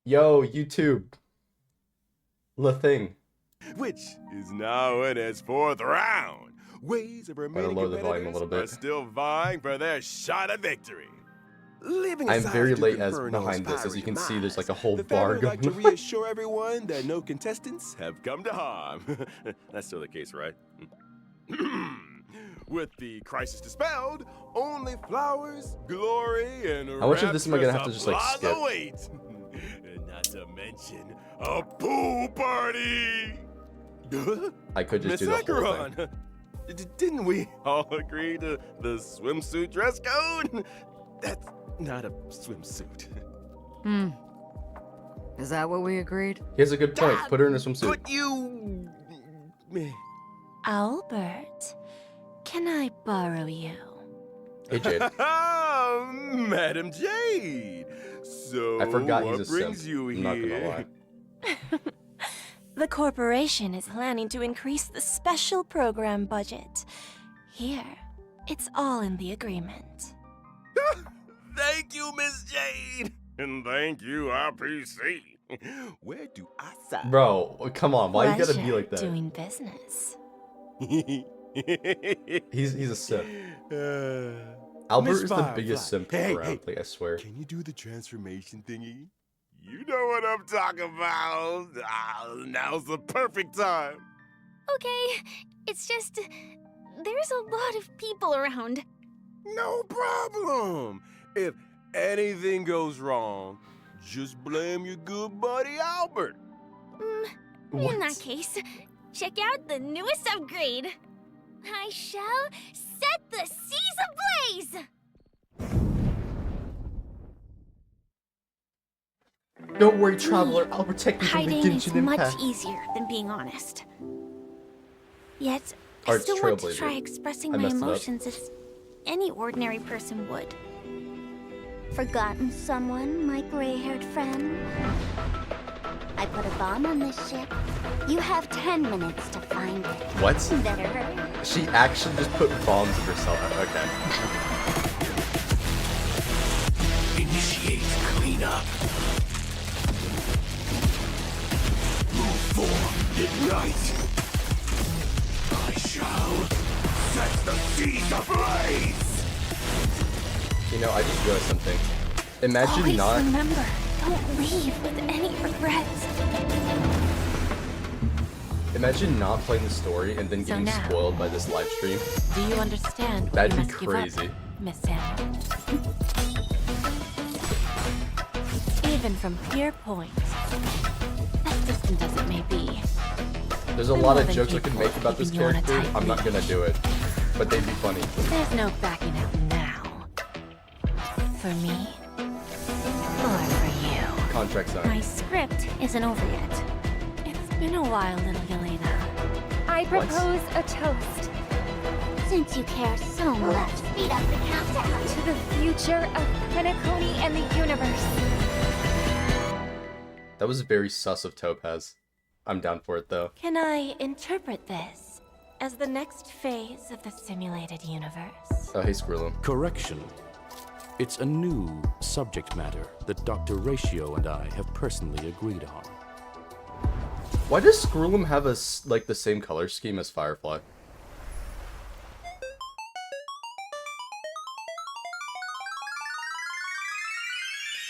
Yo, YouTube, the thing. Which is now in its fourth round. Ways of Gotta remaining lower the volume a competitors little are bit. still vying for their shot at victory. Leaving I'm aside very late Duke as Inferno's behind this. As fiery you can see, there's like a demise, whole the bar family would like to going on. reassure everyone that no contestants have come to harm. That's still the case, right? With the crisis dispelled, only flowers, glory, and How much of this am I gonna have to rapturous just like applause skip? await. And not to mention a pool party. I could just Miss do the whole thing. Acheron, didn't we all agree to the swimsuit dress code? That's not a swimsuit. Hmm. Is that what we agreed? He has a good point. Put her in a swimsuit. Could you... Albert, can I borrow you? Hey, Jade. Madam Jade. So I forgot he's what a brings simp. you I'm not gonna here? lie. The corporation is planning to increase the special program budget. Here, it's all in the agreement. Thank you, Miss Jade. And thank you, RPC. Where do I sign? Bro, come on. Why you gotta be like that? Doing business. He's a simp. Miss Albert is the Firefly. biggest simp Hey, around. hey, Like, I swear. Can you do the transformation thingy? You know what I'm talking about. Now's the perfect time. Okay, it's just there's a lot of people around. No problem. If anything goes wrong, just blame your good buddy Albert. What? In that case, check out the newest upgrade. I shall set the seas ablaze. Don't worry, traveler. I'll protect you from the Hiding is Genshin much Impact. easier than being honest. Yet, I Arts still want to trailblazer. try expressing I my messed it up. emotions as any ordinary person would. Forgotten someone, my gray-haired friend? I put a bomb on this ship. You have 10 minutes to find it. What? Better hurry. She actually just put bombs in herself. Okay. Initiate cleanup. Move forward, ignite. I shall set the seas ablaze. You know, I just realized something. Imagine Always not. remember, don't leave with any regrets. Imagine not playing the story and then So getting now- spoiled by this live stream. Do you understand what That'd you be must give crazy. up, Miss Sam? Even from Pier Point, as distant as it may be, There's a I'm lot more of than jokes I can capable make of about this keeping you on a character. tight I'm not gonna do it, but they'd be funny. there's no backing out now. For me, or for you. Contract My signed. script isn't over yet. It's been a while, little Yelena. I What? propose a toast. Since you care so much, speed up the countdown to the future of Penacony and the universe. That was very sus of Topaz. I'm down for it though. Can I interpret this as the next phase of the simulated universe? Oh, hey, Squirrel. Correction. It's a new subject matter that Dr. Ratio and I have personally agreed on. Why does Squirrelum have like the same color scheme as Firefly?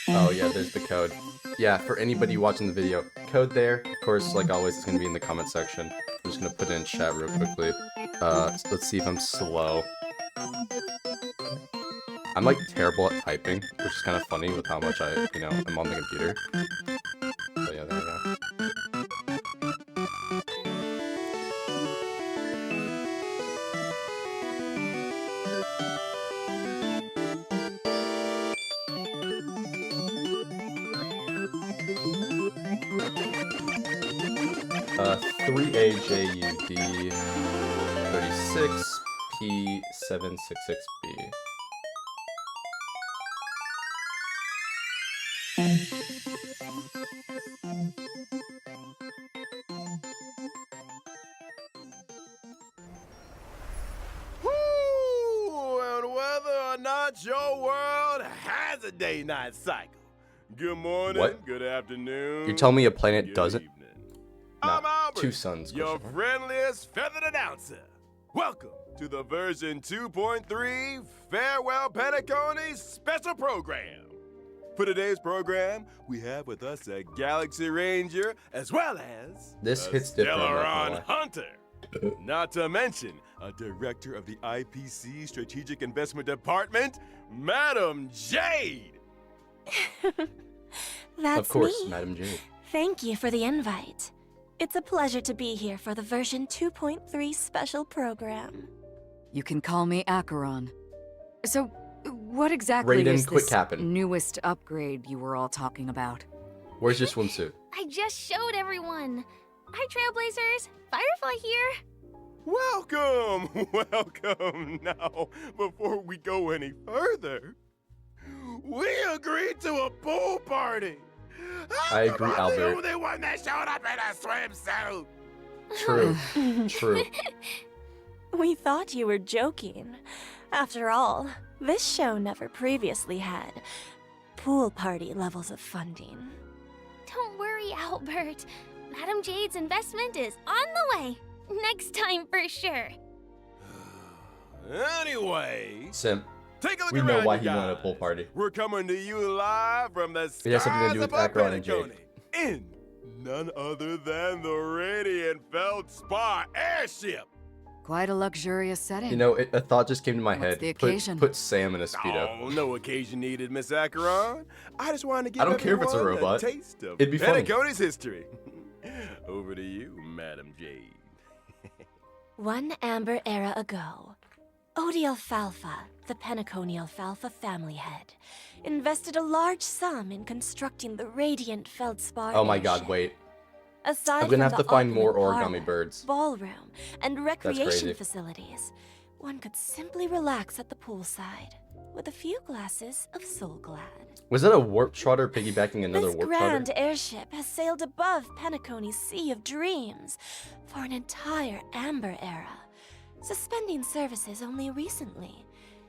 Oh yeah, there's the code. Yeah, for anybody watching the video, code there. Of course, like always, it's gonna be in the comment section. I'm just gonna put it in chat real quickly. Let's see if I'm slow. I'm like terrible at typing, which is kind of funny with how much I, am on the computer. But yeah, there we go. Uh, 3AJUD 36P766B. Woo! And whether or not your world has a day-night cycle, Good morning, What? good afternoon. You're telling me a planet good doesn't? evening. Nah, I'm Albert, 2 suns, your question mark. friendliest feathered announcer. Welcome to the version 2.3 Farewell Penacony special program. For today's program, we have with us a Galaxy Ranger as well as This a hits different, I'm not gonna Stellaron lie. Hunter. Not to mention a director of the IPC Strategic Investment Department, Madam Jade. That's Of course, me. Madam Jade. Thank you for the invite. It's a pleasure to be here for the version 2.3 special program. You can call me Acheron. So, what exactly Raiden, is quit this capping. newest upgrade you were all talking about? Where's your swimsuit? I just showed everyone. Hi, Trailblazers. Firefly here. Welcome, welcome. Now, before we go any further, we agreed to a pool party. I agree, I'm Albert. the only one that showed up in a swimsuit. True. True. We thought you were joking. After all, this show never previously had pool party levels of funding. Don't worry, Albert. Madam Jade's investment is on the way. Next time for sure. Anyway, Simp. take a look We around, know why you he wanted a guys. pool party. We're coming to you live from the It has something to skies do with above Acheron and Jade. Penacony in none other than the Radiant Feldspar airship. Quite a luxurious setting. You know, a thought just came to my What's head. the occasion? Put Sam in a Speedo. Oh, no occasion needed, Miss Acheron. I just wanted to give I don't care if it's a everyone robot. taste of It'd be funny. Penacony's history. Over to you, Madam Jade. One amber era ago, Odie Alfalfa, the Penacony Alfalfa family head, invested a large sum in constructing the Radiant Feldspar Oh my god, airship. wait. Aside I'm gonna from have the to find more opulent origami parlor, birds. ballroom, and crazy. recreation facilities, one could simply relax at the poolside with a few glasses of Soul Glad. Was that a warp trotter piggybacking another This warp grand trotter? airship has sailed above Penacony's Sea of Dreams for an entire Amber era, suspending services only recently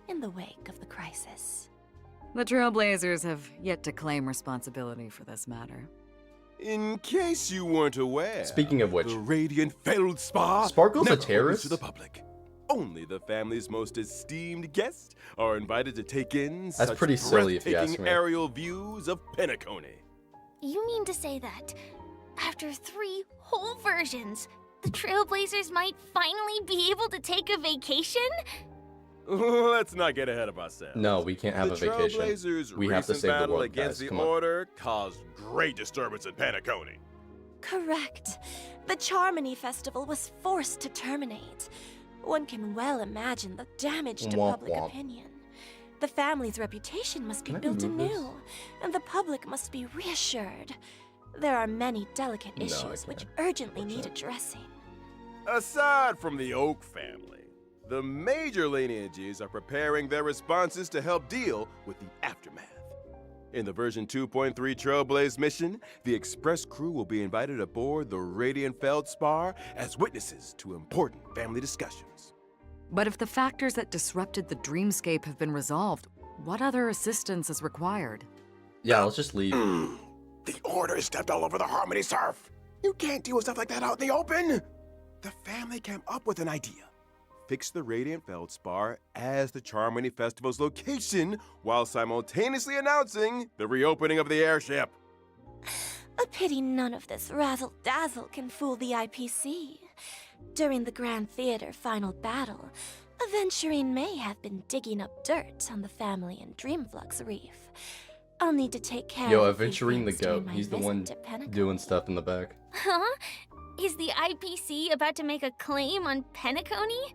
in the wake of the crisis. The Trailblazers have yet to claim responsibility for this matter. In case you weren't aware, Speaking of which, the Radiant Feldspar Sparkle's a never opens terrorist? to the public. Only the family's most esteemed guests are invited to take in That's such pretty silly if you ask breathtaking me. aerial views of Penacony. You mean to say that after 3 whole versions, the Trailblazers might finally be able to take a vacation? Let's not get ahead of ourselves. no, we can't have the a vacation. Trailblazers' We have to recent save the battle world, against guys. the Come on. Order caused great disturbance in Penacony. Correct. The Charmony Festival was forced to terminate. One can well imagine the damage to Womp public womp. opinion. The family's reputation must be Can I built remove this? anew, and the public must be reassured. There are many delicate No, I issues which can't. urgently need Unfortunately. addressing. Aside from the Oak family, the major lineages are preparing their responses to help deal with the aftermath. In the version 2.3 Trailblaze mission, the Express crew will be invited aboard the Radiant Feldspar as witnesses to important family discussions. But if the factors that disrupted the dreamscape have been resolved, what other assistance is required? Yeah, let's just leave. The Order stepped all over the Harmony Surf. You can't deal with stuff like that out in the open. The family came up with an idea. Fix the Radiant Feldspar as the Charmony Festival's location while simultaneously announcing the reopening of the airship. A pity none of this razzle-dazzle can fool the IPC. During the Grand Theater final battle, Aventurine may have been digging up dirt on the family in Dreamflux Reef. I'll need to take care Yo, of a few Aventurine the things during goat. my He's the visit one to Penacony. doing stuff in the back. Huh? Is the IPC about to make a claim on Penacony?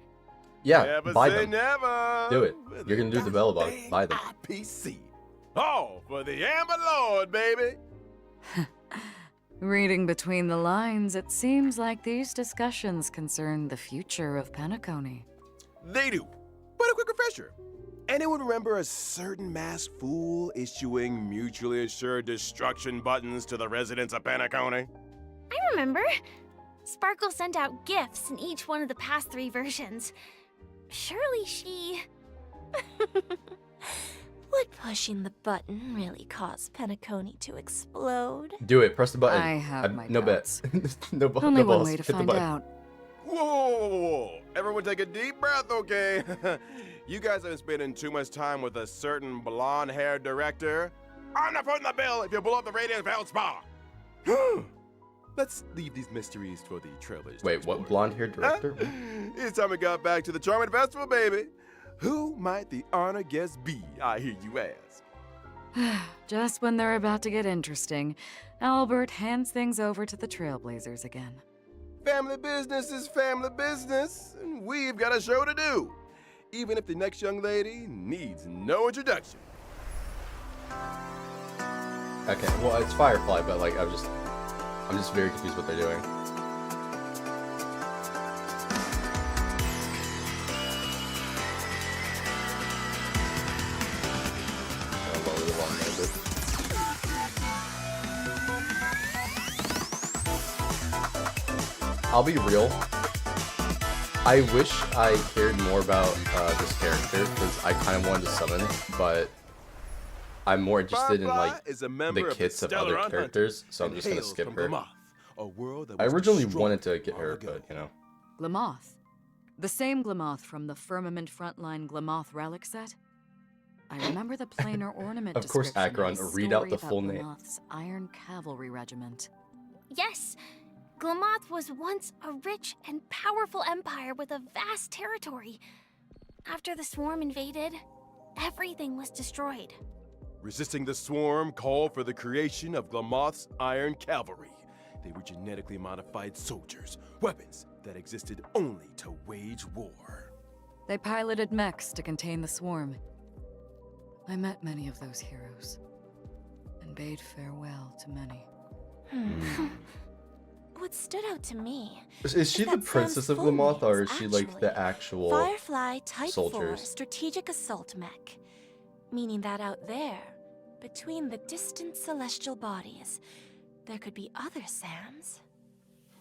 Yeah, Never buy say them. never. Do it. You're gonna do the bell about it. Dang Buy them. IPC. Oh, for the Amber Lord, baby. Reading between the lines, it seems like these discussions concern the future of Penacony. They do. But a quick refresher. Anyone remember a certain masked fool issuing mutually assured destruction buttons to the residents of Penacony? I remember. Sparkle sent out gifts in each one of the past 3 versions. Surely she... Would pushing the button really cause Penacony to explode? Do it. Press the button. I have my no doubts. bets. no, Only no one balls. way to Hit the find button. out. Whoa! Everyone take a deep breath, okay? You guys have been spending too much time with a certain blonde-haired director. I'm not putting the bill if you blow up the Radiant Veld Spa. Let's leave these mysteries for the trailers. Wait, what blonde-haired director? It's time we got back to the Charming Festival, baby. Who might the honor guest be, I hear you ask? Just when they're about to get interesting, Albert hands things over to the Trailblazers again. Family business is family business, and we've got a show to do, even if the next young lady needs no introduction. Okay, well, it's Firefly, but like, I'm just very confused what they're doing. I'll lower the volume a bit. I'll be real. I wish I cared more about this character, because I kind of wanted to summon, but I'm more interested in like the kits of other characters, so I'm just gonna skip her. I originally wanted to get her, but you know. Glamoth. The same Glamoth from the Firmament Frontline Glamoth relic set? I remember the planar ornament Of course, description Akron, and a read out story the about full name. Glamoth's Iron Cavalry Regiment. Yes, Glamoth was once a rich and powerful empire with a vast territory. After the swarm invaded, everything was destroyed. Resisting the swarm called for the creation of Glamoth's Iron Cavalry. They were genetically modified soldiers, weapons that existed only to wage war. They piloted mechs to contain the swarm. I met many of those heroes, and bade farewell to many. What stood out to me Is she the that princess Sam's of full Glamoth, or name's is she like the actually actual Firefly Type 4 soldiers? Strategic Assault Mech, meaning that out there, between the distant celestial bodies, there could be other Sams.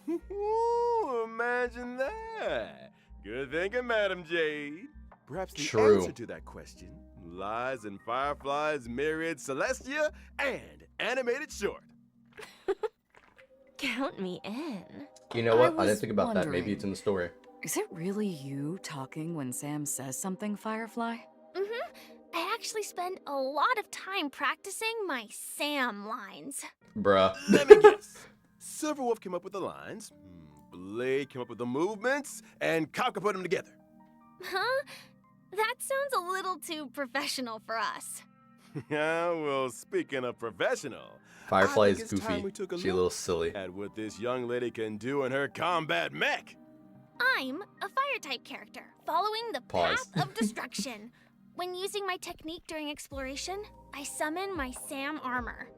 Ooh, imagine that. Good thinking, Madam Jade. Perhaps the True. answer to that question lies in Firefly's myriad Celestia and animated short. Count me in. You know what? I didn't was think about that. Maybe wondering. it's in the story. Is it really you talking when Sam says something, Firefly? I actually spend a lot of time practicing my Sam lines. Bruh. Let me guess. Silverwolf came up with the lines, Blade came up with the movements, and Kafka put them together. Huh? That sounds a little too professional for us. Yeah, well, speaking of professional, Firefly I is think it's time goofy. we took a She's a look little silly. at what this young lady can do in her combat mech. I'm a fire-type character, following the Pause. path of destruction. When using my technique during exploration, I summon my Sam armor.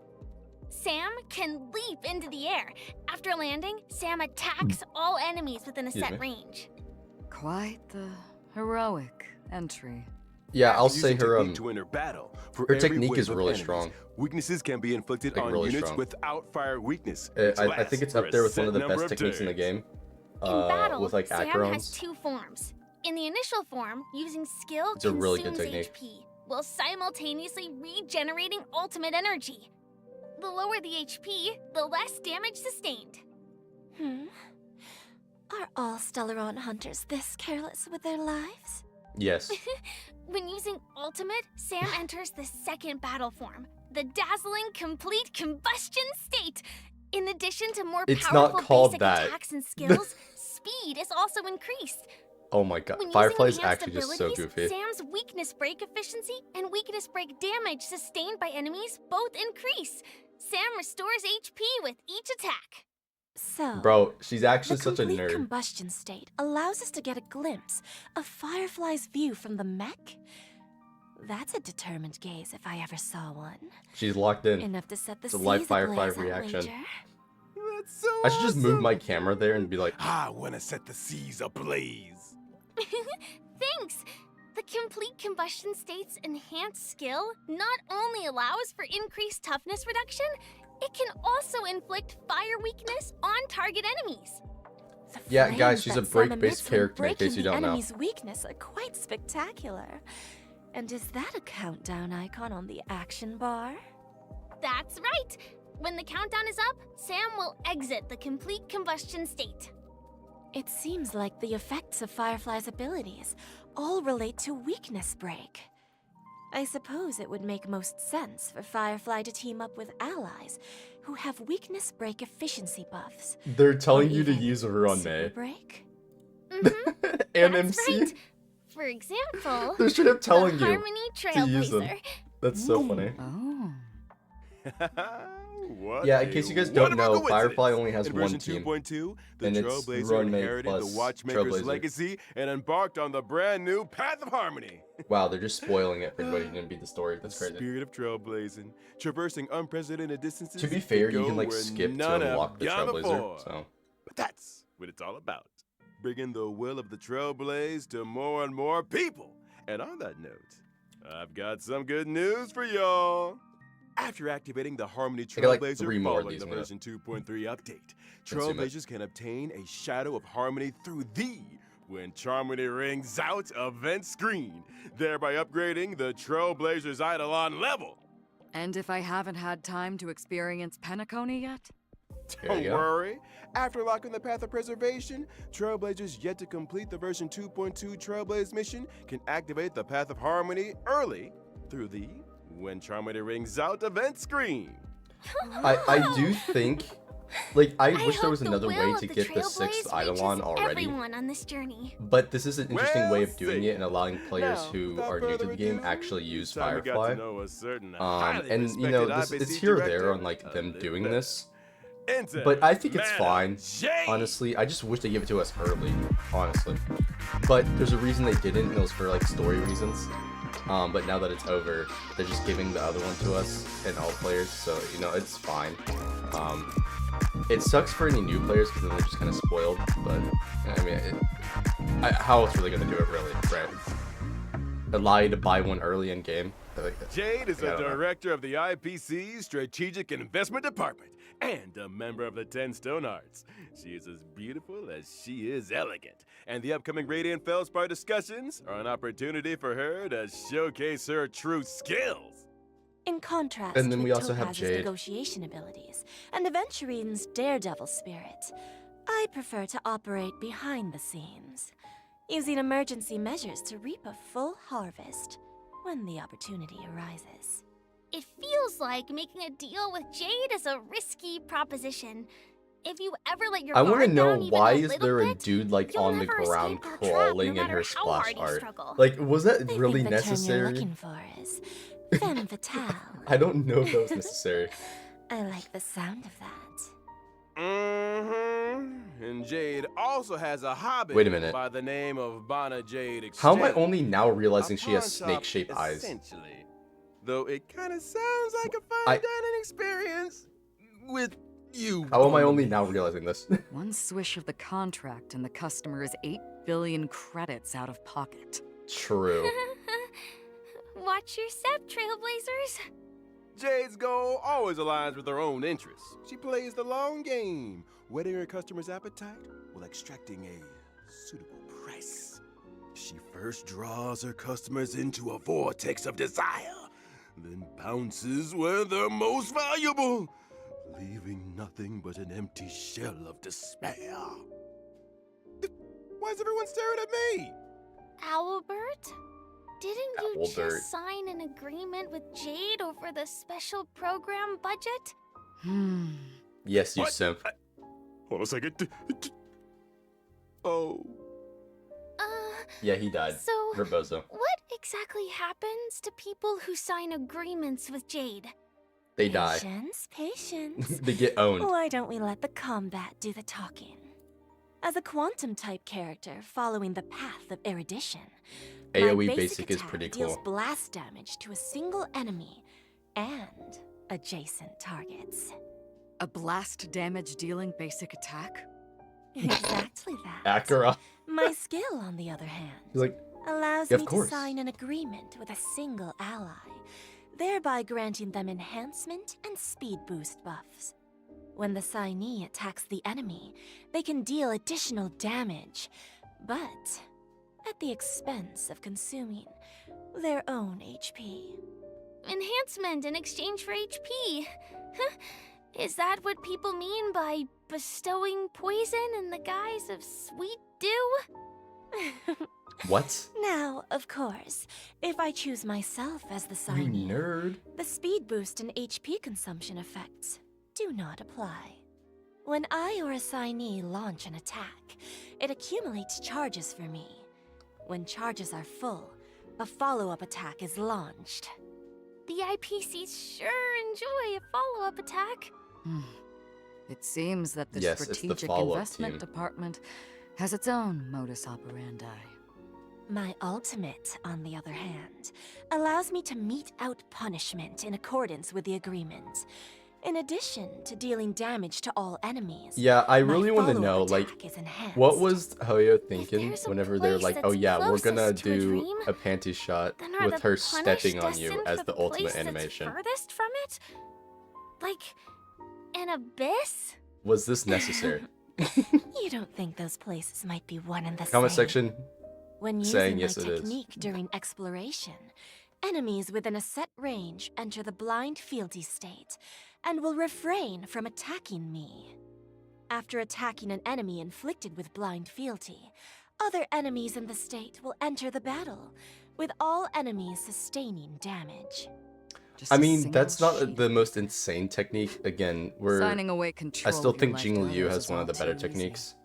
Sam can leap into the air. After landing, Sam attacks all enemies within a Excuse set me. range. Quite the heroic entry. Yeah, I'll After say using her technique to enter battle. For her every technique wave is of really enemies, strong. Weaknesses can be inflicted Like, on really units strong. without fire weakness. I which think lasts it's for up there a with one of set the number best techniques in the turns. game. In battle, with like Sam has Acheron's. two forms. In the initial form, using skill It's a really good consumes technique. HP, while simultaneously regenerating ultimate energy. The lower the HP, the less damage sustained. Are all Stellaron hunters this careless with their lives? Yes. When using ultimate, Sam enters the second battle form, the dazzling complete combustion state. In addition to more It's not powerful called basic that. attacks and skills, speed is also increased. Oh my god. When Firefly is using enhanced actually just so abilities, goofy. Sam's weakness break efficiency and weakness break damage sustained by enemies both increase. Sam restores HP with each attack. So, Bro, she's actually the such a complete nerd. combustion state allows us to get a glimpse of Firefly's view from the mech. That's a determined gaze if I ever saw one. She's locked in. Enough to set the It's a seas live Firefly ablaze, I'll reaction. wager. That's so I should just move my awesome. camera there and be like, I want to set the seas ablaze. Thanks! The complete combustion state's enhanced skill not only allows for increased toughness reduction, it can also inflict fire weakness on target enemies. The Yeah, guys, flames she's that a Sam break-based emits when character, in case breaking you the don't know. enemy's weakness are quite spectacular. And is that a countdown icon on the action bar? That's right! When the countdown is up, Sam will exit the complete combustion state. It seems like the effects of Firefly's abilities all relate to weakness break. I suppose it would make most sense for Firefly to team up with allies who have weakness break efficiency buffs. They're telling Or you to even use Run super May. break? And That's MC. right. For example, They're straight up telling the you Harmony to use them. Trailblazer. That's so funny. Oh. What Yeah, in a case you guys don't wonderful know, Firefly coincidence. only has In one version team. 2.2, the and it's Trailblazer Run May inherited plus the Watchmaker's Trailblazer. legacy and embarked on the brand new Path of Harmony. Wow, they're just spoiling it for anybody who didn't beat the story. That's The crazy. spirit of trailblazing, traversing unprecedented distances. To be fair, you go can like where skip to none have unlock the gone Trailblazer. before. So But that's what it's all about. Bringing the will of the Trailblaze to more and more people. And on that note, I've got some good news for y'all. After activating the Harmony I got, like, Trailblazer 3 more of following these the in a minute. version 2.3 update, Consume it. Trailblazers can obtain a Shadow of Harmony through the When Charmony Rings Out event screen, thereby upgrading the Trailblazer's Eidolon level. And if I haven't had time to experience Penacony yet? There you Don't go. worry. After locking the Path of Preservation, Trailblazers yet to complete the version 2.2 Trailblaze mission can activate the Path of Harmony early through the When Charmony Rings Out event screen. I do think, like, I wish there hope was the another will way of to the get the 6th Trailblaze Eidolon reaches already. everyone on this journey. But this is an interesting way of Well doing it and allowing players Now, who without are new to further the game ado, actually use it's time we got Firefly. to know a certain highly And you know, respected it's IPC here or there director, on like them Elizabeth. doing this. Enter But I think it's Madam fine. Jade. Honestly, I just wish they give it to us early, honestly. But there's a reason they didn't, and it was for like story reasons. But now that it's over, they're just giving the other one to us and all players, so you know, it's fine. It sucks for any new players because then they're just kind of spoiled, but I mean, how else are they gonna do it really, right? Allow you to buy one early in game. Jade is I a don't know. director of the IPC's Strategic Investment Department and a member of the 10 Stone Arts. She is as beautiful as she is elegant, and the upcoming Radiant Feldspar discussions are an opportunity for her to showcase her true skills. In contrast And then with we also have Topaz's Jade. negotiation abilities and Aventurine's daredevil spirit, I prefer to operate behind the scenes, using emergency measures to reap a full harvest when the opportunity arises. It feels like making a deal with Jade is a risky proposition. If you ever let your I want to guard know down even why a is little there a bit, dude like you'll on the never ground escape our trap, crawling no in her matter how splash hard you art? struggle. Like, was that I really think the term you're necessary? looking for is femme fatale. I don't know if that was necessary. I like the sound of that. Mm-hmm. And Jade also has a hobby Wait a minute. by the name of Bana Jade Exchange. How am I only now A realizing she has pawn shop, snake-shaped eyes? Essentially. Though it kind of sounds like a fine I- dining experience with you. How am I on only the now menu. realizing this? One swish of the contract and the customer is 8 billion credits out of pocket. True. Watch your step, Trailblazers. Jade's goal always aligns with her own interests. She plays the long game, whetting her customers' appetite while extracting a suitable price. She first draws her customers into a vortex of desire, then bounces where they're most valuable, leaving nothing but an empty shell of despair. Why is everyone staring at me? Albert? Didn't you Albert. just sign an agreement with Jade over the special program budget? Yes, you What? simp. Hold on a second. Oh. Yeah, he died. So, Verbozo. what exactly happens to people who sign agreements with Jade? They die. Patience, patience. They get owned. Why don't we let the combat do the talking? As a quantum-type character following the path of erudition, my AoE basic is attack pretty deals cool. blast damage to a single enemy and adjacent targets. A blast damage dealing basic attack? Exactly that. Akira. My skill, on the other hand, He's like, allows Yeah, of me to course. sign an agreement with a single ally, thereby granting them enhancement and speed boost buffs. When the signee attacks the enemy, they can deal additional damage, but at the expense of consuming their own HP. Enhancement in exchange for HP. Huh? Is that what people mean by bestowing poison in the guise of sweet dew? What? Now, of course, if I choose myself as the You signee, nerd. the speed boost and HP consumption effects do not apply. When I or a signee launch an attack, it accumulates charges for me. When charges are full, a follow-up attack is launched. The IPCs sure enjoy a follow-up attack. It seems that the Yes, it's the Strategic follow-up Investment team. Department has its own modus operandi. My ultimate, on the other hand, allows me to mete out punishment in accordance with the agreement. In addition to dealing damage to all enemies, Yeah, I my really want to follow-up know, like, attack is enhanced. what was Hoyo thinking there's a whenever they're place like, oh that's yeah, we're gonna closest to a do dream, a panty shot then are with the her punished stepping on you destined as for the place ultimate that's animation. furthest from it? Like an abyss? Was this necessary? You don't think those places might be one and the same? Comment section. When saying using yes, my it is. technique during exploration, enemies within a set range enter the blind fealty state and will refrain from attacking me. After attacking an enemy inflicted with blind fealty, other enemies in the state will enter the battle, with all enemies sustaining damage. Just I a mean, single that's not sheep. the most insane technique. Again, we're. Signing away I control still of your think life Jing to Liu others has is one of all the better too easy. techniques.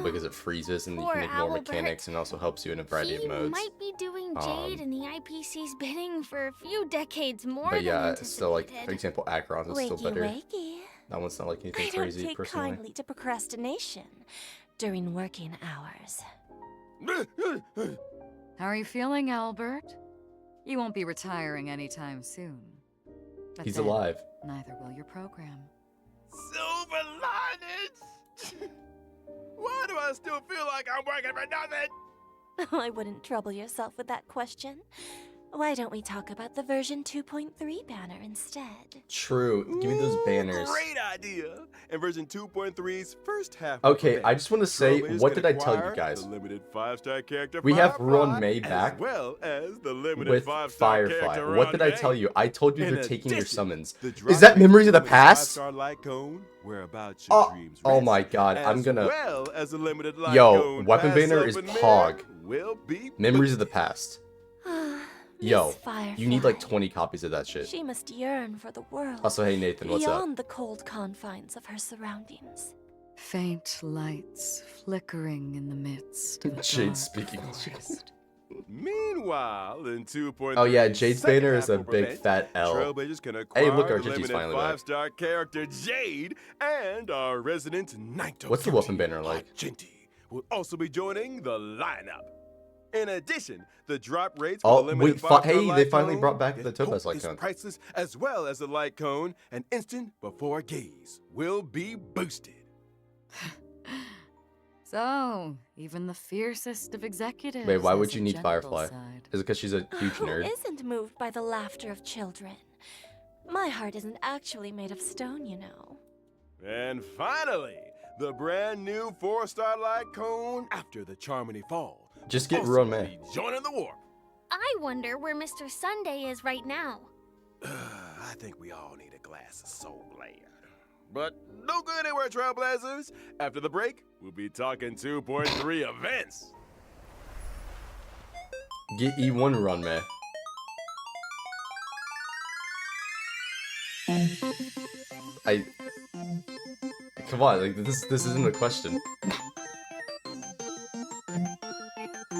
Because it freezes and you Poor can ignore Albert. mechanics and also helps you in a variety He of modes. might be doing Jade and the IPC's bidding for a few decades more But than yeah, anticipated. still like, for example, Acheron is still Wakey, better. wakey. That one's not like anything I don't crazy take personally. kindly to procrastination during working hours. How are you feeling, Albert? You won't be retiring anytime soon. But He's then, alive. Neither will your program. Silver linings! Why do I still feel like I'm working for nothing? I wouldn't trouble yourself with that question. Why don't we talk about the version 2.3 banner instead? True. Give me those banners. Great idea! In version 2.3's first half. Okay, I just want to say, Trailblazers what can did I tell you acquire guys? The limited 5-star character We have Firefly, Ron May back as well as the limited with 5-star Firefly. character What did I Ron tell May. you? I told you In they're taking your addition, summons. the Is drop that rate Memories of the limited Past? 5-star light cone, whereabouts your dreams Oh rest, my god, I'm as gonna... well as a limited light Yo, cone weapon pass banner up is and Pog. mirror will be Memories of the boosted. Past. Miss Yo, Firefly. you need like 20 copies of that shit. She must yearn for the world. Also, hey Nathan, what's up? beyond the cold confines of her surroundings. Faint lights flickering in the midst of a Jade dark speaking. forest. Meanwhile, in 2.3, Oh yeah, Jade's second banner is a half of big event, fat L. Trailblazers can acquire Hey, look, the Argentine's limited finally back. 5-star character Jade and our resident Naito. What's the weapon banner like? Argenti will also be joining the lineup. In addition, the drop rates Oh, for the limited wait, 5-star hey, they light finally cone, brought back the this Topaz hope light is cone. priceless, as well as the light cone, and instant before gaze will be boosted. So, even the fiercest of executives. Wait, why has would a you need gentle Firefly? side. Is it because she's a huge Who nerd? isn't moved by the laughter of children? My heart isn't actually made of stone, you know. And finally, the brand new 4-star light cone after the Charmony Fall. Just get Also Ron May. be joining the warp. I wonder where Mr. Sunday is right now. I think we all need a glass of Soul Land. But don't go anywhere, Trailblazers. After the break, we'll be talking 2.3 events. Get E1 Run May. Come on, like this isn't a question.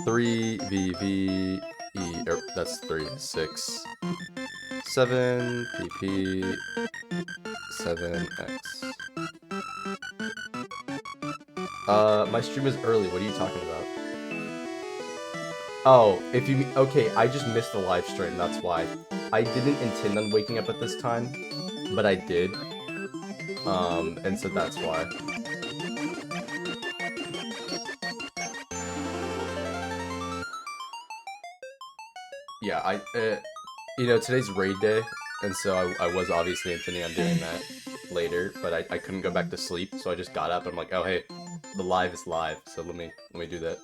3 VV E that's 3 6 7 PP 7X. My stream is early. What are you talking about? Oh, if you okay, I just missed the live stream. That's why. I didn't intend on waking up at this time, but I did. And so that's why. Yeah, today's raid day, and so I was obviously intending on doing that later, but I couldn't go back to sleep, so I just got up and I'm like, oh hey, the live is live, so let me do that.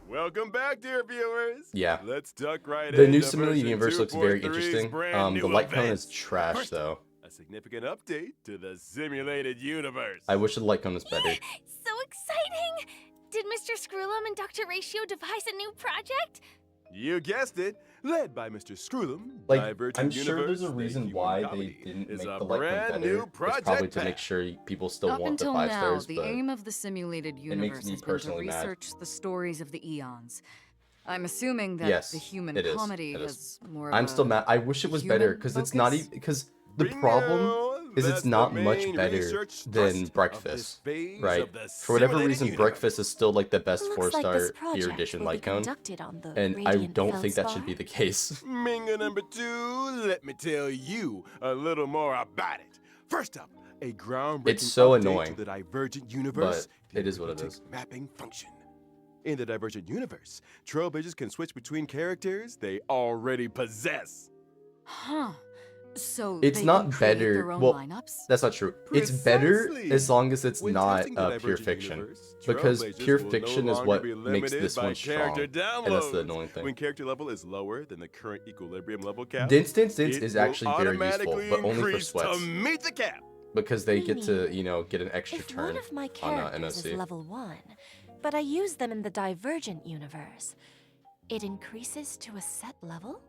Welcome back, dear viewers. Yeah. Let's duck right The into new simulated version universe looks very 2.3's interesting. brand The new light cone is events. trash, First, though. a significant update to the simulated universe. I wish the light cone was better. So exciting! Did Mr. Screwlum and Dr. Ratio devise a new project? You guessed it, led by Mr. Screwlum. Like, Divergent I'm sure Universe, there's a the reason human why they comedy, didn't is make a the light brand cone new better. It's project probably to pack. make sure people still Up want the until 5 now, stars, the but aim of the simulated makes universe me has been to personally mad. research the stories of the eons. I'm assuming that yes, the human it is. comedy It is. has more of I'm a still mad. I wish it was better human because it's not focus? even because the problem is That's it's the not much main better research than thrust of Breakfast, this phase right? of the For whatever simulated reason, universe. Breakfast is still like the best Looks like 4-star this project Erudition will be light cone, conducted on the and I Radiant don't think that should Feldspar. be the case. Minga number 2, let me tell you a little more about it. First up, a groundbreaking It's so update annoying, to the Divergent Universe, but it is what it arithmetic is. mapping function. In the Divergent Universe, Trailblazers can switch between characters they already possess. Huh. So It's they not can create better. their own Well, lineups? that's not true. It's better Precisely. as long as it's When not testing the pure Divergent fiction, universe, because Trailblazers pure will no fiction is longer what be makes limited this by one strong, character and that's the downloads. annoying thing. When character level is lower than the current equilibrium level cap, Distance it is will actually very useful, automatically but only for increase sweats, to meet the cap. because they get to, get an extra If turn one of my on characters is MOC. level 1, but I use them in the Divergent universe, it increases to a set level?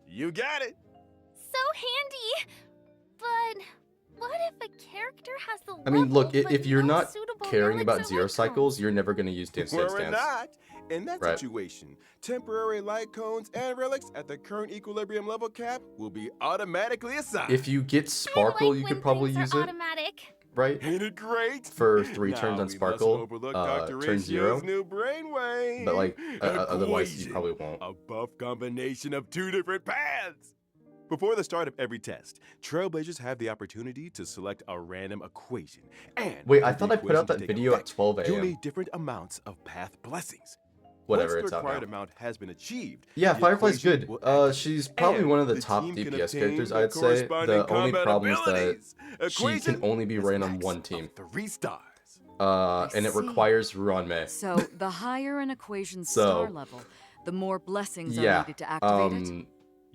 You got it. So handy! But what if a character has the I mean, look, level, but if you're no not suitable caring relics about or zero light cycles, cones? you're never going to use Dance Dance We're Dance. not. In that Right. situation, temporary light cones and relics at the current equilibrium level cap will be automatically assigned. If you get I Sparkle, like you when could probably things use are it, automatic. right? Ain't it great? For 3 turns Now on we mustn't Sparkle, overlook Dr. turn Ratio's 0, new brainwave. but like, otherwise you Equation. probably won't. A buff combination of 2 different paths. Before the start of every test, Trailblazers have the opportunity to select a random equation. And Wait, I for the thought I put out equation to that take video at effect, 12 you'll a.m. need different amounts of path blessings. Whatever, Once it's the out required now. amount has been achieved, Yeah, the Firefly's equation good. will activate. She's probably And one of the the top team can DPS obtain characters, the I'd say. corresponding The only combat problem is that abilities. she can Equation only be is ran on max one of team. 3 stars. And it see. requires Ruanmei. So the higher an equation's So, star level, the more blessings are Yeah, needed to activate it.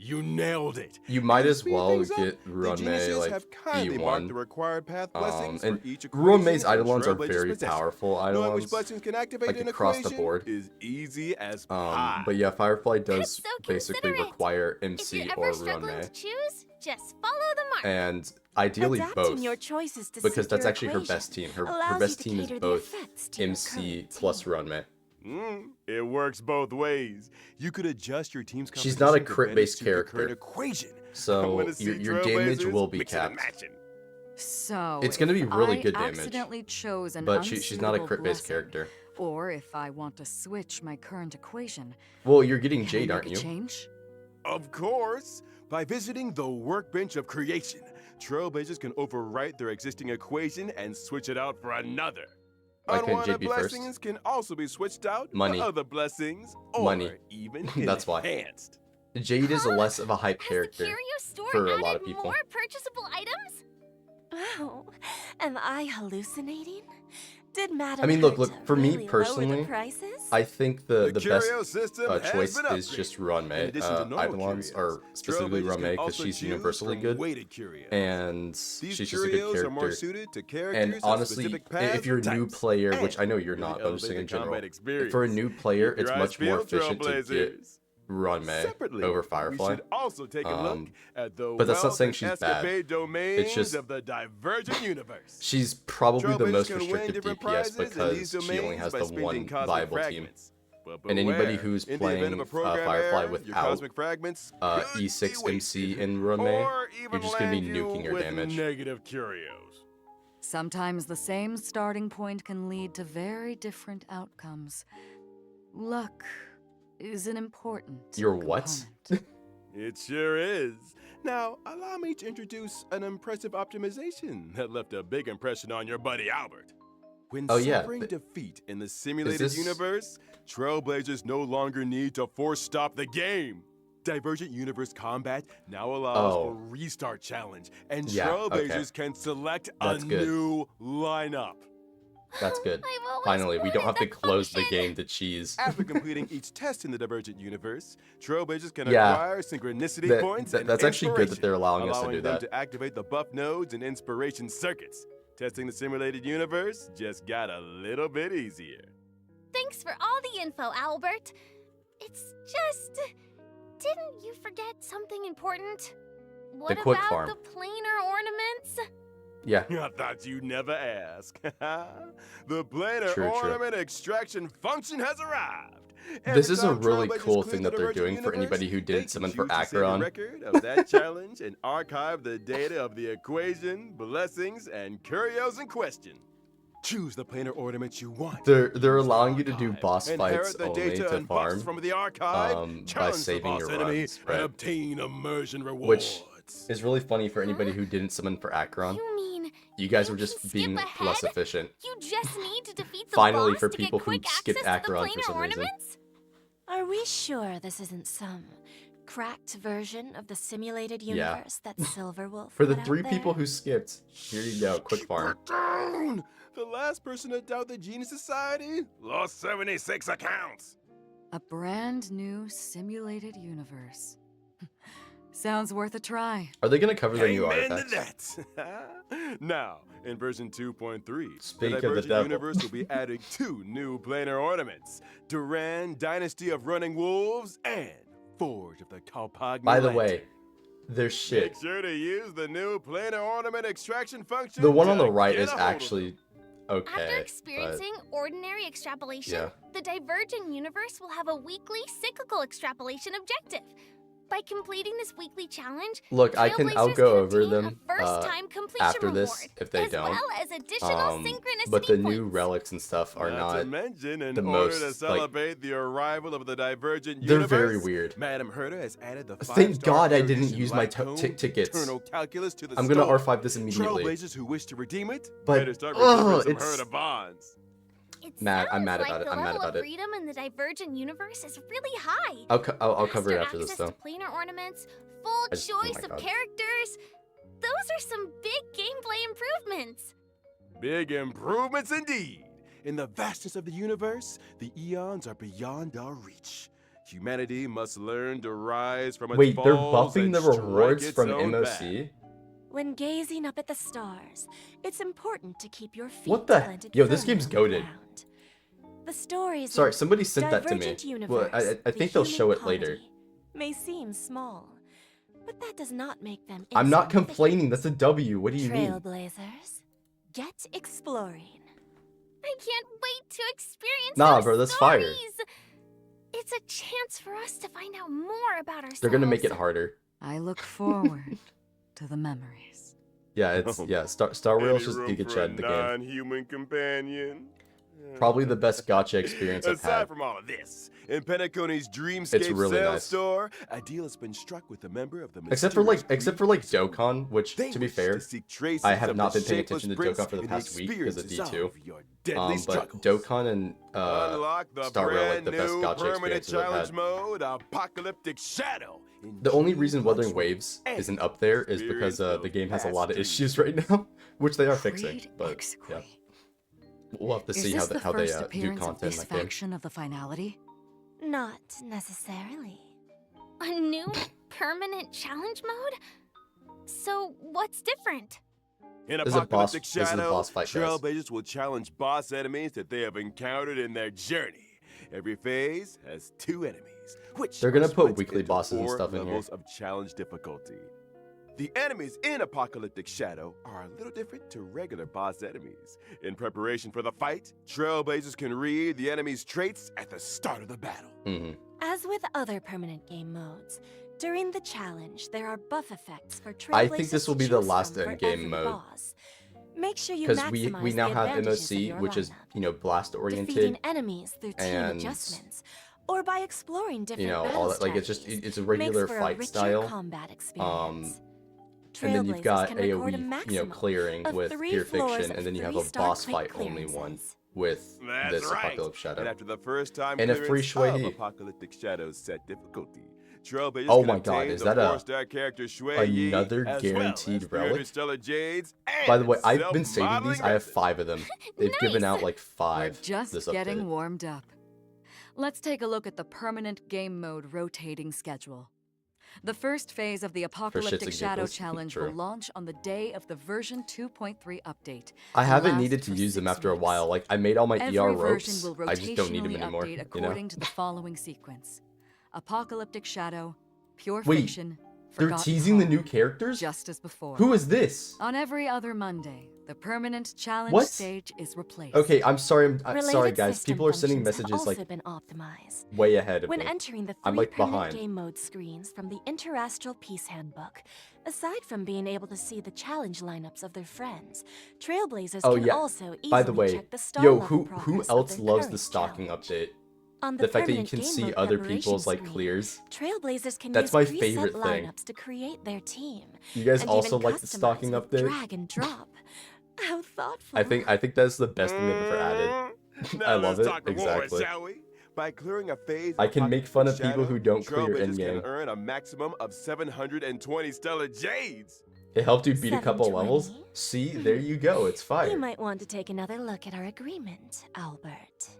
You nailed it. you might And to as speed well things up, get the Ruanmei, geniuses like, have kindly marked the E1. required path blessings And for each equation Ruanmei's in Eidolons are Trailblazers' very possession. powerful Knowing which Eidolons, blessings can activate like an across the equation board. is easy as pie. But yeah, Firefly does So basically considerate. require If MC you're or ever struggling to Ruanmei, choose, just follow the mark. and ideally Adapting both, your choices to because suit that's your actually her equation best team. Her allows best you team to is cater the both effects to your MC current plus team. Ruanmei. It works both ways. You could adjust your team's She's not a composition to crit-based bend it to the current character, equation. I so wanna see your damage Trailblazers will be mixing and capped. matching. So It's gonna be if really I good damage, accidentally chose an but she's not a unsuitable crit-based blessing, character. or if I want to switch my current equation, Well, you're getting can Jade, I aren't make you? a change? Of course, by visiting the workbench of creation, Trailblazers can overwrite their existing equation and switch it out for another. Why couldn't Unwanted Jade be first? blessings can also be switched out Money. for other blessings, or Money. even That's why. enhanced. Jade is less of a hype Has character the curio store for a added lot of people. more purchasable items? Oh, am I hallucinating? Did Madam I mean, look, Herta for me really lower personally, the prices? I think the curio best system has choice been is upgraded. just In Ruanmei. addition to normal Eidolons curios, are specifically Trailblazers can Ruanmei because also she's choose universally from good, weighted curios. and These she's just a curios good are more character. suited to characters And of honestly, specific paths if you're a and new types, player, which and I know you're really not, but I'm just saying in elevate the general, combat experience. for a new player, Keep your it's eyes much more peeled, efficient to get Trailblazers. Ruanmei Separately, over we Firefly. should also take a look at the but that's not wealth saying and she's bad. escapade domains just- of the Divergent universe. She's probably the Trailblazers most can win restricted different DPS prizes in these because she only domains has by the spending one cosmic viable team. fragments. But And anybody beware, who's in the event playing of a program Firefly error, your without cosmic fragments could E6 be MC wasted, in Ruanmei, or you're even just gonna be land you nuking your with damage. negative curios. Sometimes the same starting point can lead to very different outcomes. Luck is an important Your what? component. It sure is. Now, allow me to introduce an impressive optimization that left a big impression on your buddy Albert. When Oh, yeah, suffering but- defeat in the simulated this- universe, Trailblazers no longer need to force stop the game. Divergent Universe Combat now allows Oh. for restart challenge, and Yeah, okay. Trailblazers can select That's a good. new lineup. That's good. I've always Finally, we don't have wanted to that close the function. game to cheese. After completing each test in the Divergent universe, Trailblazers can Yeah. acquire synchronicity points and That's actually good that they're inspiration, allowing us to do them that. to activate the buff nodes and inspiration circuits. Testing the simulated universe just got a little bit easier. Thanks for all the info, Albert. It's just... Didn't you forget something important? What quick about farm. the planar ornaments? Yeah. I thought you'd never ask. The planar True. ornament extraction function has arrived. This is a Every time really Trailblazers cool clear thing the that they're Divergent doing for universe, anybody who they didn't can summon for choose to save a Acheron. record of that challenge and archive the data of the equation, blessings, and curios in question. Choose the planar ornaments you want. They're allowing you to do boss Inherit fights the only data to and buffs farm from the archive, by challenge the saving boss your enemy, runs, and right? obtain immersion rewards. Which is really funny for anybody who didn't summon for Acheron. You mean You guys you were just can skip being ahead? less efficient. you just need to defeat the Finally, boss for to people get who quick skipped access to the Acheron for planar some reason. ornaments? Are we sure this isn't some cracked version of the simulated Yeah. universe that Silverwolf For the put out 3 there? people who skipped, here you go, quick farm. Keep it down! The last person to doubt the Genius Society lost 76 accounts. A brand new simulated universe. Sounds worth a try. Are they gonna cover their new Amen to artifacts? that. Now, in version 2.3, Speak the of the Divergent devil. universe will be adding 2 new planar ornaments: Duran, Dynasty of Running Wolves, and Forge of the Kalpagni By the Lantern. way, they're shit. Make sure to use the new planar ornament extraction function. The one on to the right get is a hold of actually them. okay. After but- experiencing ordinary extrapolation, Yeah. the Divergent universe will have a weekly cyclical extrapolation objective. By completing this weekly challenge, Look, I'll Trailblazers go can over obtain them a first-time completion after this reward, if they as don't. well as additional synchronicity But the points. new relics and stuff are Not to not. mention, in the order most, to like- celebrate the arrival of the Divergent They're universe, very weird. Madam Herder has added the Thank 5-star God I didn't erudition use my Lycone tickets. Eternal calculus to the I'm gonna store. R5 this immediately. Trailblazers who wish to redeem it, But, better start ugh, redeeming some it's- Herder bonds. It Mad- I'm sounds mad like about it, the I'm mad level about of it. freedom in the Divergent universe is really high. I'll cover it Faster after this access though. to planar ornaments, full I just- oh choice my of God. characters. Those are some big gameplay improvements. Big improvements indeed. In the vastness of the universe, the eons are beyond our reach. Humanity must learn to rise from its Wait, they're falls buffing and the strike rewards its from own MOC? path. When gazing up at the stars, it's important to keep your feet What the- planted Yo, this firmly game's on the goated. ground. The stories Sorry, of somebody sent that to me. Divergent Well, Universe, I the think they'll human show it later. comedy, may seem small, but that does not make them I'm not insignificant. complaining. That's a W. What do you mean? Trailblazers, get exploring. I can't wait to experience Nah, those bro, that's fire. stories. It's a chance for us to find out more about ourselves. They're gonna make it harder. I look forward to the memories. Yeah, it's Oh. Star Wars Any just room Giga for Chad a the game. non-human companion? Probably the best gacha experience I've Aside had. from all of this, in Penacony's Dreamscape really sale nice. store, a deal has been struck with a member of the Except for like mysterious Dokkan, which They to be wish fair, seek traces I have of not the been paying shapeless attention to prince Dokkan for the and past week because of experiences D2. of your deadly But struggles. Dokkan and Unlock the Star Rail, like brand the best new gacha permanent experiences I've challenge had. mode, Apocalyptic Shadow. in The only Jade reason Wuthering Luxury Waves and isn't up there is because experience the game has a of lot of past issues dreams. right now, which they are fixing. Creed But execrate. yeah, we'll have to Is see this how the they first do appearance of content in this that game. faction of the finality? Not necessarily. A new permanent challenge mode? So what's different? In This is a boss- Apocalyptic this is a Shadow, boss fight, guys. Trailblazers will challenge boss enemies that they have encountered in their journey. Every phase has 2 enemies, which They're gonna are put split weekly into bosses and 4 stuff in here. levels of challenge difficulty. The enemies in Apocalyptic Shadow are a little different to regular boss enemies. In preparation for the fight, Trailblazers can read the enemy's traits at the start of the battle. Mhm. As with other permanent game modes, during the challenge, there are buff effects for Trailblazers I think this will be to the choose last from for endgame every mode. boss. Make sure you Because maximize we now the have advantages of MOC, your which is lineup. blast Defeating oriented, enemies through team and, adjustments, or by exploring different all battle that. Like it's just strategies, it's a makes regular for a fight richer style. combat experience. And then you've Trailblazers got can record a AoE, maximum clearing of with 3 Pure floors Fiction, of and then you have a 3-star boss plate fight only one clearances. with That's this right. Apocalypse And Shadow. after the first time And a clearance free of Shui. Apocalyptic Shadow's set difficulty, Trailblazers Oh can my God, obtain is the that a- 4-star character Shui Yi, another as guaranteed well as 300 relic? stellar jades By the and way, I've been saving self-modeling these. I have resin. 5 of them. They've given out like We're 5 just this getting update. warmed up. Let's take a look at the permanent game mode rotating schedule. The first phase of the Apocalyptic and Shadow giggles. Challenge True. will launch on the day of the version 2.3 update. I and haven't last needed to for use them 6 after a weeks. while. Like, I made all my Every ER version ropes. will I just don't need them rotationally anymore, update you know? according to the following sequence: Apocalyptic Shadow, Pure Wait, Fiction, They're Forgotten teasing the Hall, new characters? just as before. Who is this? On every other Monday, the permanent challenge What? stage is replaced. Okay, I'm sorry. Related Sorry, guys. system People are sending functions have messages like also been optimized. way ahead of When me. entering the I'm, 3 like, permanent behind. game mode screens from the Interastral Peace Handbook, aside from being able to see the challenge lineups of their friends, Trailblazers Oh can yeah. also easily By the way, check the star yo, level who progress of else their loves the current stalking challenge. update? On The fact that you permanent can game see mode other preparation people's like screen, clears. Trailblazers can That's use my preset favorite thing. lineups to create their team. You guys and also even like the stalking customize with update? drag and drop. How thoughtful. I think that's the best thing they've ever added. Now I love let's it. talk rewards, Exactly. shall we? By clearing a phase I of can make fun of Apocalyptic people who Shadow, don't clear Trailblazers in-game. can earn a maximum of 720 stellar jades. It helped you beat a couple 720? levels. See, there you go. It's You fire. might want to take another look at our agreement, Albert.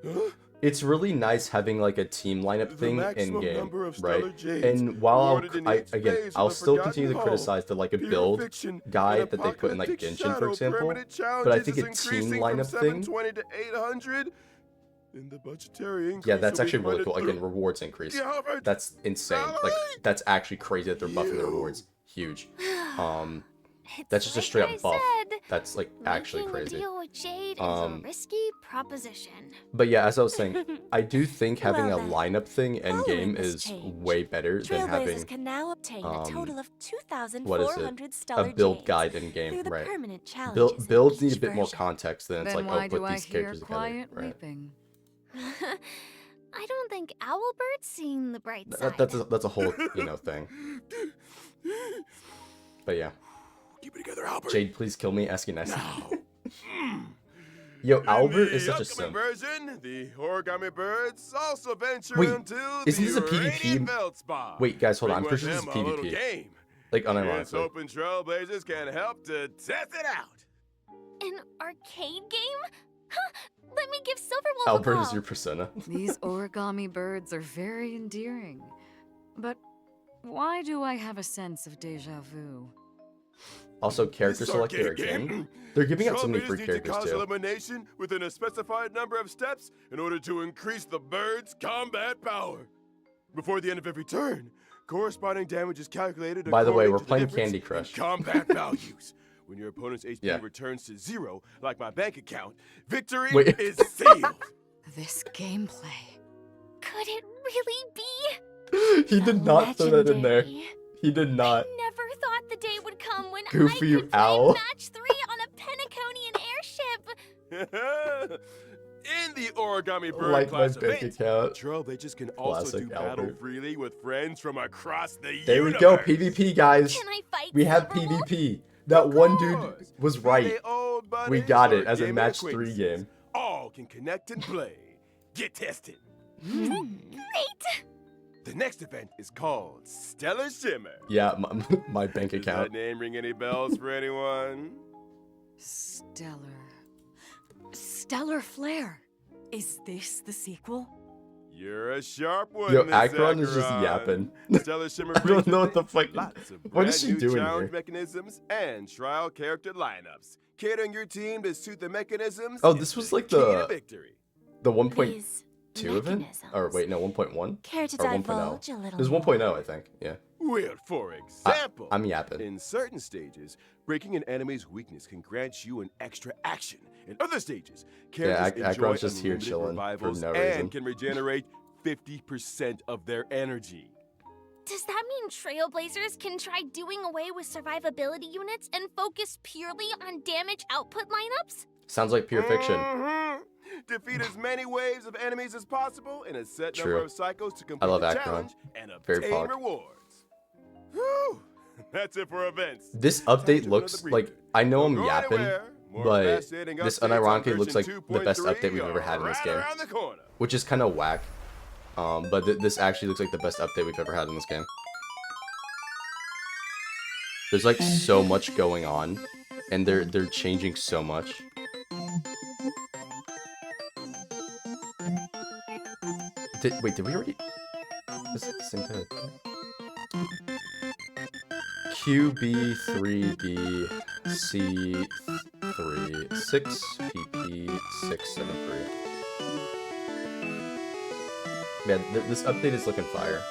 Huh? It's really nice having like a team lineup The thing in maximum game, number of stellar right? jades And while awarded in each again, phase of I'll the still Forgotten continue to Hall, criticize the like a Pure build Fiction, guide and that they put in like Apocalyptic Genshin, for Shadow example. permanent But I challenges think is a team increasing from lineup thing, 720 to 800. And the budgetary increase yeah, that's will be actually really funded cool. through- Again, rewards increase. Yeah, Albert. That's insane. Like that's actually crazy that they're buffing the You. rewards. Huge. It's That's just a like straight I up buff. said, That's like actually making a crazy. deal with Jade is Um, a risky proposition. But yeah, as I was saying, I do think having Well a then, lineup thing in following game this is change, way better than Trailblazers having can now obtain a total of what is 2,400 it? stellar A build jades guide in game, through the right? permanent challenges in Builds need a each bit more version. context than it's Then like, why oh, do put I these hear characters together, quiet right? weeping? I don't think Owlbird's seeing the bright side. That's a whole thing. But yeah, Keep it together, Albert. Jade, please kill me. Asking nicely. Now. Yo, In Albert the is such a upcoming simp. version, the origami birds also venture Wait, into isn't the this a PvP? Uranian Feldspar. Wait, guys, hold on. I'm Bring pretty sure with this is them a little PvP. game. Like It's unironically. hoping Trailblazers can help to test it out. An arcade game? Huh, let me give Silverwolf a Albert call. is your persona. These origami birds are very endearing. But why do I have a sense of deja vu? Also, character This selector arcade again. They're giving out so many Trailblazers free need to characters cause too. elimination within a specified number of steps in order to increase the bird's combat power. Before the end of every turn, corresponding damage is calculated. By the way, according we're to the playing difference Candy in Crush. combat values. When your opponent's HP Yeah. returns to 0, like my bank account, victory Wait. is sealed. This gameplay. Could it really be? He did not throw that in there. Legendary. He did not. I never thought the day would come when Goofy I could owl. play match 3 on a Penaconian airship. In the origami bird Like my class bank event, account. Trailblazers can also Classic do battle Albert. freely with friends from across the There we universe. go, PvP, guys. Can I fight We have Silverwolf? PvP. That one dude course. was Be they right. old We buddies got or it as a gaming match 3 acquaintances, game. All can connect and play. Get tested. Great. The next event is called Stellar Shimmer. Yeah, my bank Does that account. name ring any bells for anyone? Stellar flare. Is this the sequel? You're a sharp one. Yo, Miss Akron is just Acheron. yapping. Stellar Shimmer I don't brings know with what the it fuck- lots of what is brand she new doing challenge here? mechanisms and trial character lineups, catering your team to suit the mechanisms. Oh, is this was the like key to the victory. 1.2 These event? Or wait, no, 1.1? Care to Or 1.0. divulge a little There's more? 1.0, I think. Yeah. Well, for example, I'm yapping. in certain stages, breaking an enemy's weakness can grant you an extra action. In other stages, characters enjoy Akron's just here unlimited chilling for revivals no and reason. can regenerate 50% of their energy. Does that mean Trailblazers can try doing away with survivability units and focus purely on damage output lineups? Sounds like pure fiction. Mhm. Defeat as many waves of enemies as possible in a set number True. of cycles to complete love the Akron. challenge and Very obtain pog. rewards. Whew. That's it for events. This Time update to looks another like, breather. I know Don't I'm go yapping, anywhere. More but fascinating this updates on unironically looks like version the best 2.3 update we've ever had in this are game, right around the corner. which is kind of whack. But this actually looks like the best update we've ever had in this game. There's like so much going on, and they're changing so much. Wait, did we already? Is it the same code? QB3DC36PP673. Man, this update is looking fire.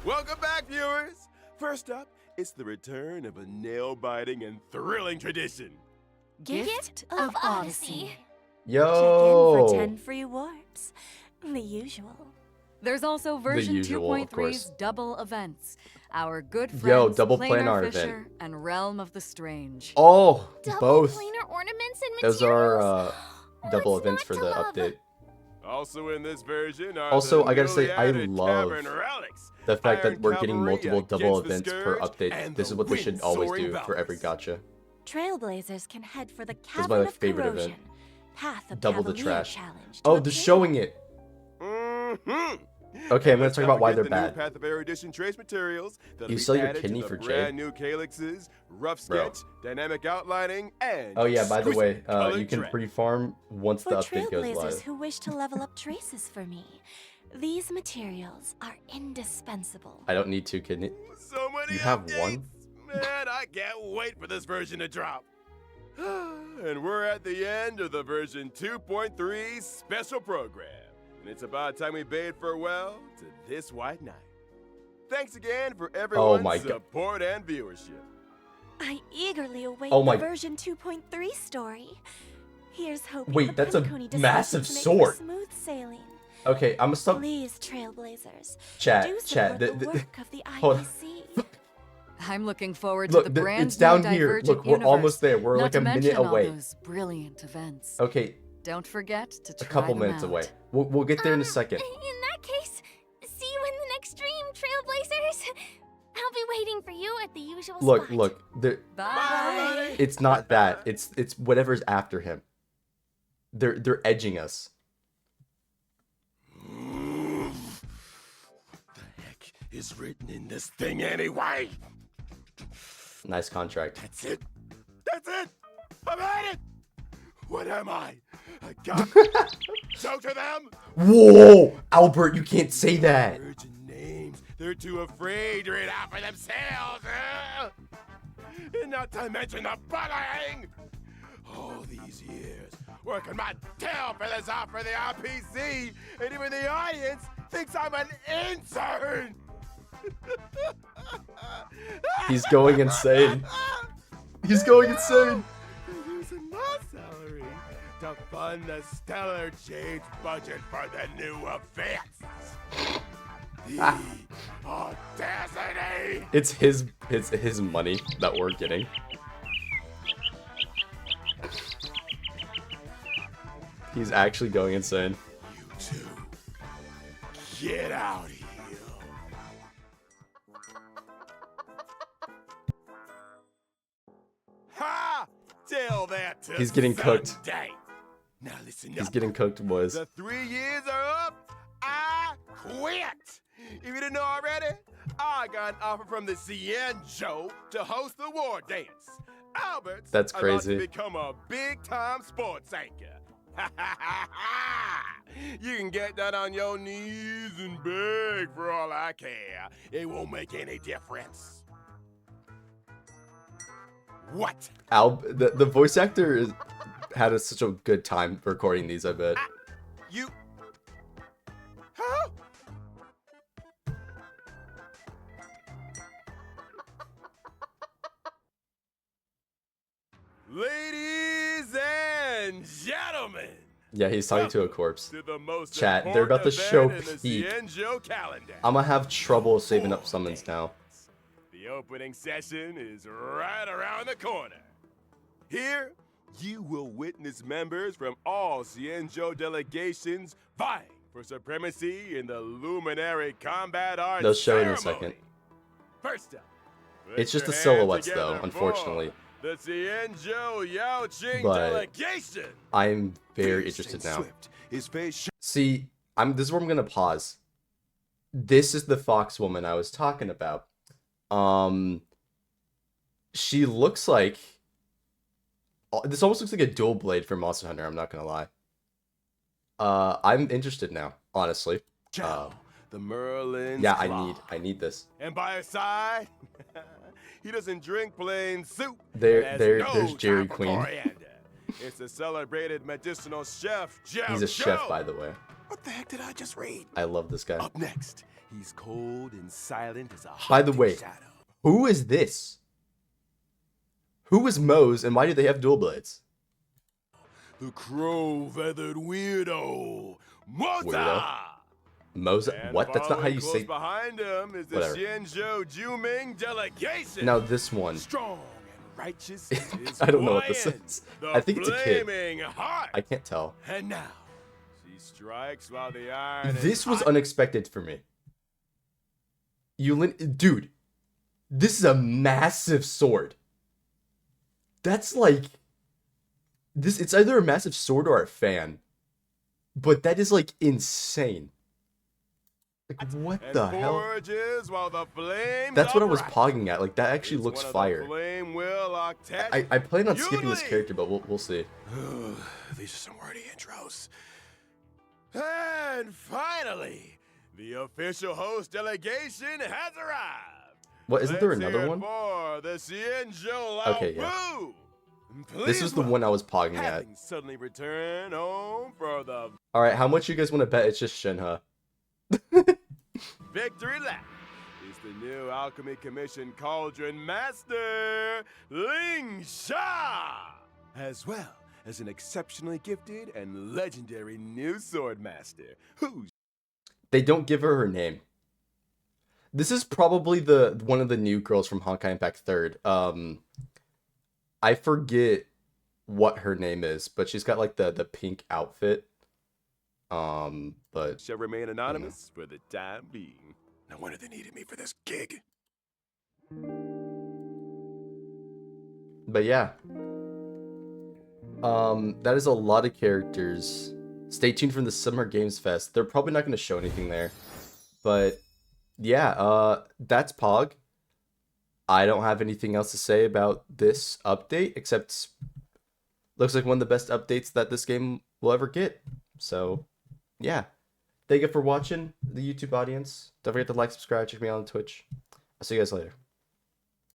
Welcome back, viewers! First up, it's the return of a nail-biting and thrilling tradition. Gift of Odyssey. Yo! Check in for 10 free warps. The usual. There's also version usual, of 2.3's course. double events. Our good friends, Yo, double Planar planar Fisher event. and Realm of the Strange. Oh, Double both. planar ornaments and Those materials? are double What's events not for to the love? update. Also in this version are Also, the I gotta say, newly I added love Tavern Relics, The fact that Iron we're getting Cavalry multiple double against the events per Scourge, update. and This the is what they should always wind-soaring do for every Valkyries. gacha. Trailblazers can head for the is Cavern my of favorite Corrosion. event. Path of Double the Cavalier trash. challenge to Oh, they're obtain- showing it. Mm-hmm. Okay, I'm gonna Let's talk not about why forget they're the new bad. Path of Erudition trace materials that'll You be sell your added to kidney the for jade? brand new calyxes, rough Bro. sketch, dynamic outlining, and Oh yeah, by the way, exquisite colored you can dread. pre-farm once For the update goes Trailblazers live. who wish to level up traces for me, these materials are indispensable. I don't need two kidney. So many You have updates. one? Man, I can't wait for this version to drop. And we're at the end of the version 2.3 special program. And it's about time we bade farewell to this white knight. Thanks again for everyone's my God. support and viewership. I eagerly await Oh my- the version 2.3 story. Here's hoping Wait, the that's a Penconi decision massive to make sword. for smooth sailing. Okay, I'm gonna stop. Please, Trailblazers, Chat, do chat. support the work of the hold on. IPC. I'm looking forward Look, to the brand it's down new here. Divergent Look, we're universe, almost there. We're not like to a minute mention all away. those brilliant events. Okay, Don't forget to a try couple them minutes out. away. We'll get there in a second. In that case, see you in the next stream, Trailblazers. I'll be waiting for you at the usual Look, spot. look. Bye. It's not that. It's whatever's after him. They're edging us. What the heck is written in this thing anyway? Nice contract. That's it. That's it. I've had it. What am I? A god? Show to them. Whoa, Albert, you can't say that. Virgin names. They're too afraid to read out for themselves. And not to mention the bullying. All these years working my tail feathers off for the RPC, and even the audience thinks I'm an intern. He's going insane. He's going insane. They're using my salary to fund the Stellar Jade's budget for the new events. The audacity! It's his money that we're getting. He's actually going insane. You two, get out of here. Ha! Tell that to He's getting cooked. Sunday. Now listen He's up. getting cooked, boys. The 3 years are up. I quit. If you didn't know already, I got an offer from the CN Show to host the war dance. Albert's That's about crazy. to become a big-time sports anchor. You can get that on your knees and beg for all I care. It won't make any difference. What? The voice actor had such a good time recording these, I bet. You? Huh? Ladies and gentlemen, Yeah, he's talking to a corpse. To the most Chat, they're about to important show event in the Peak. Xianzhou calendar. I'm gonna have trouble saving up summons now. The opening session is right around the corner. Here, you will witness members from all Xianzhou delegations vying for supremacy in the Luminary Combat Arts They'll show it in a ceremony. second. First up, put It's just your the hands silhouettes, together though, for unfortunately. The Xianzhou Yaoqing But delegation. I'm very Fierce interested and now. swift, his face See, this is where I'm gonna pause. This is the fox woman I was talking about. She looks like this almost looks like a dual blade for Monster Hunter, I'm not gonna lie. I'm interested now, honestly. Chow, the Merlin's Yeah, claw. I need this. And by his side, he doesn't drink plain soup. There- and has there- no there's Jerry time for Queen. coriander. It's the celebrated medicinal chef, Jiao He's a chef, Zhou. by the way. What the heck did I just read? I love this guy. Up next, he's cold and silent as a By the haunting way, shadow. who is this? Who is Mose, and why do they have dual blades? The crow-feathered weirdo, Mota. Weirdo. Mose? And What? That's not how following you close say. behind him is the Whatever. Xianzhou Juming delegation. Now this one. Strong and righteous. I don't know what this Lion, is. the I think it's a kid. Flaming Heart. I can't tell. And now, she strikes while the iron This is was hot. unexpected for me. Dude, this is a massive sword. That's like this. It's either a massive sword or a fan, but that is like insane. Like what And the hell? forges while the flames That's what I was upright. pogging at. Like that actually It's looks one of fire. The flame will octet. I plan on skipping this Unity. character, but we'll see. These are some wordy intros. And finally, the official host delegation has arrived. What, isn't there Let's another hear it one? For the Xianzhou Okay, yeah. Lao Bu. This was the one I was pogging at. Having suddenly returned home for the All right, how much you guys want to bet it's just Shinha? victory lap is the new Alchemy Commission Cauldron Master, Ling Sha, as well as an exceptionally gifted and legendary new sword master, who's They don't give her name. This is probably one of the new girls from Honkai Impact 3rd. I forget what her name is, but she's got like the pink outfit. But shall remain anonymous for the time being. No wonder they needed me for this gig. But yeah. That is a lot of characters. Stay tuned for the Summer Games Fest. They're probably not going to show anything there. But yeah, that's Pog. I don't have anything else to say about this update, except looks like one of the best updates that this game will ever get. So, yeah. Thank you for watching, the YouTube audience. Don't forget to like, subscribe, check me out on Twitch. I'll see you guys later.